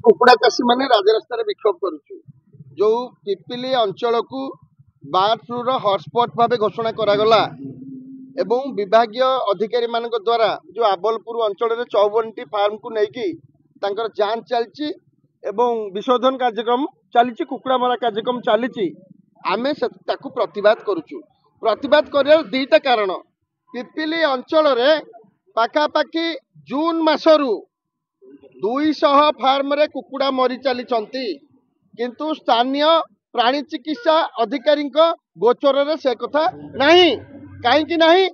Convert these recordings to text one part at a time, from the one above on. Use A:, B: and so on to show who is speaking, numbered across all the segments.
A: कुकुड़ा चाषी मैंने राजरास्तार विक्षोभ करुचु जो पिपिली अंचल को बर्ड फ्लू हॉटस्पॉट भाव घोषणा करागला एवं विभागीय अधिकारी मान द्वारा जो आबलपुर अंचल 54टी फार्म को लेकिन जांच चलती विशोधन कार्यक्रम चली कुकुड़ा मरा कार्यक्रम चली आमे प्रतिवाद करुचु। प्रतिवाद कर दुईटा कारण पिपिली अंचल पाखापाखि जून मासरू 200 फार्म रे कुकुड़ा मरी चली किंतु स्थानीय प्राणी चिकित्सा अधिकारी गोचर रे से कथा नहीं कहीं नहीं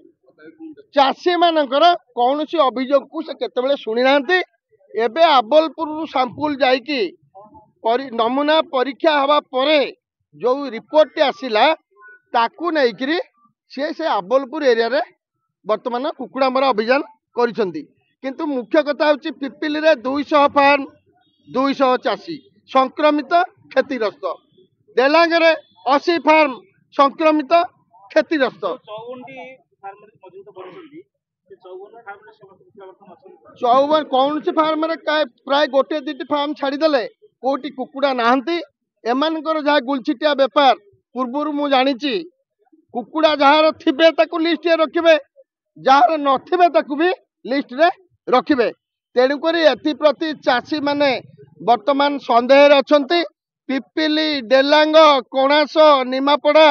A: चाषी मानकर कौन सी अभियोग को से केतबेले शुणी नांती एबे आबलपुर सैंपल जाइकी नमूना परीक्षा हवा परे जो रिपोर्ट आसिला ताकू नहीं से आबलपुर एरिया रे वर्तमान कुकुड़ा मरा अभियान करिसंती किंतु मुख्य कथा हूँ पिपिली रे 200 फार्म 200 चाषी संक्रमित क्षतिग्रस्त देलांगे 80 फार्म संक्रमित क्षतिग्रस्त 54 कौन सी फार्म रे प्राय गोटे दुटी फार्म छाड़ीदे कोटी कुकुड़ा नहांती एमानकर जहाँ गुलछिटिया बेपार पूर्वर मु जानी कुकुड़ा जार थिबे ताकू लिस्ट रखिबे जार नथिबे ताकू भी लिस्ट रे रखिबे तेणुक एप्रति चाषी माने वर्तमान सन्देह अच्छा पिपिली डेलांग कोणास निमापड़ा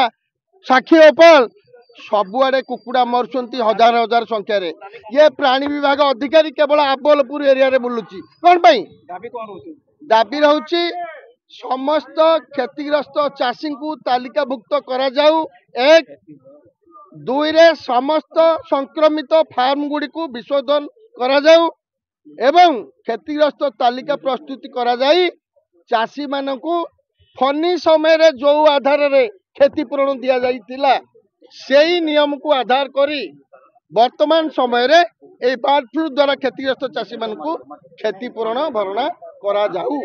A: साक्षीओपाल सबुआड़े कुकुड़ा मरुंच हजार हजार संख्या रे ये प्राणी विभाग अधिकारी केवल आबलपुर एरिया रे बुलुची कौन पाई दाबी रहउची समस्त क्षतिग्रस्त चाषी को तालिकाभुक्त करा जाऊ एक दुई रे समस्त संक्रमित फार्म गुड़ी को विशोधन करा जाऊ एवं क्षतिग्रस्त तालिका प्रस्तुति करा जाई चाषी मानकू फनी समय रे जो आधार रे क्षतिपूरण दिया जाइतिला सेही नियम को आधार करी वर्तमान समय रे ए बर्ड फ्लू द्वारा क्षतिग्रस्त चाषी मानकू क्षतिपूरण भरणा करा जाऊ।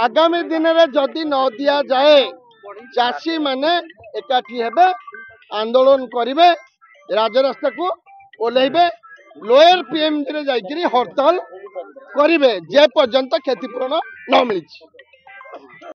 A: आगामी दिन रे जदि न दिया जाए चाषी माने एकाठी हेबे आंदोलन करिवे राजरास्ता को ओल्लैबे लोअर पीएमडी रे जाइकरी हड़ताल करिवे जे पर्यंत क्षतिपूरण न मिली।